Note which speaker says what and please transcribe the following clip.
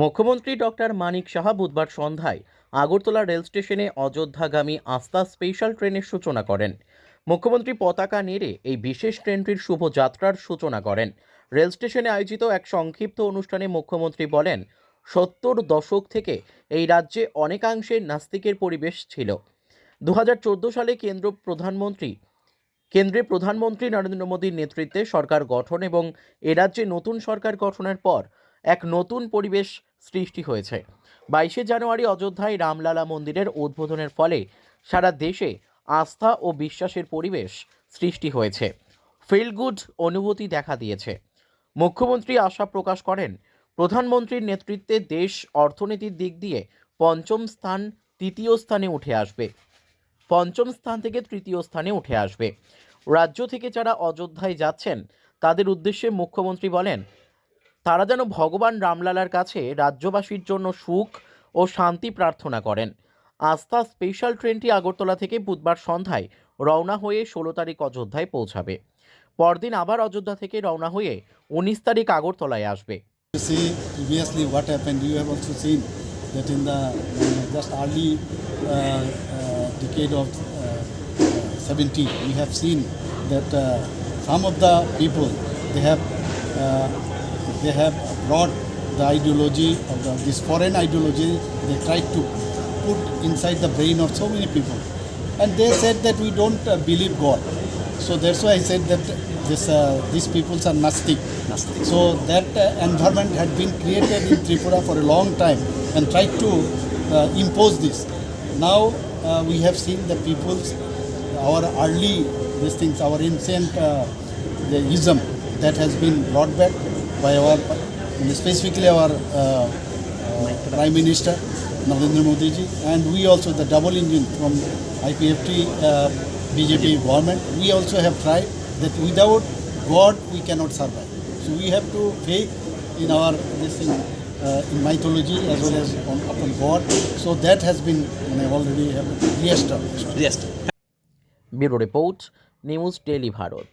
Speaker 1: মুখ্যমন্ত্রী ডক্টর মানিক সাহা বুধবার সন্ধ্যায় আগরতলা রেল স্টেশনে অযোধ্যাগামী আস্থা স্পেশাল ট্রেনের সূচনা করেন। মুখ্যমন্ত্রী পতাকা নেড়ে এই বিশেষ ট্রেনটির শুভযাত্রার সূচনা করেন। রেল স্টেশনে আয়োজিত এক সংক্ষিপ্ত অনুষ্ঠানে মুখ্যমন্ত্রী বলেন, 70 দশক থেকে এই রাজ্যে অনেকাংশে নাস্তিকের পরিবেশ ছিল। 2014 সালে কেন্দ্রে প্রধানমন্ত্রী নরেন্দ্র মোদীর নেতৃত্বে সরকার গঠন এবং এ রাজ্যে নতুন সরকার গঠনের পর এক নতুন পরিবেশ সৃষ্টি হয়েছে। 22শে জানুয়ারি অযোধ্যায় রামলালা মন্দিরের উদ্বোধনের ফলে সারা দেশে আস্থা ও বিশ্বাসের পরিবেশ সৃষ্টি হয়েছে। ফিল গুড অনুভূতি দেখা দিয়েছে। মুখ্যমন্ত্রী আশা প্রকাশ করেন, প্রধানমন্ত্রীর নেতৃত্বে দেশ অর্থনীতির দিক দিয়ে তৃতীয় স্থানে উঠে আসবে। রাজ্য থেকে যারা অযোধ্যায় যাচ্ছেন তাদের উদ্দেশ্যে মুখ্যমন্ত্রী বলেন, তারা যেন ভগবান রামলালার কাছে রাজ্যবাসীর জন্য সুখ ও শান্তি প্রার্থনা করেন। আস্থা স্পেশাল ট্রেনটি আগরতলা থেকে বুধবার সন্ধ্যায় রওনা হয়ে 16 তারিখ অযোধ্যায় পৌঁছাবে। পরদিন আবার অযোধ্যা থেকে রওনা হয়ে 19 তারিখ আগরতলায় আসবে।
Speaker 2: See previously what happened, you have also seen that in the just early decade of 70, we have seen that some of the people they have brought the ideology of this foreign ideology. They tried to put inside the brain of so many people, and they said that we don't believe God. So that's why I said that these peoples are Nastik. So that environment had been created in Tripura for a long time and tried to impose this. Now we have seen the peoples, our early these things, our ancient the ism that has been brought back by our, specifically our Prime Minister Narendra Modi ji, and we also the double engine from IPFT BJP government. We also have tried that without God we cannot survive. So we have to faith in our in mythology as well as upon God. So that has been already reestablished.
Speaker 1: Bureau report, news daily Bharat.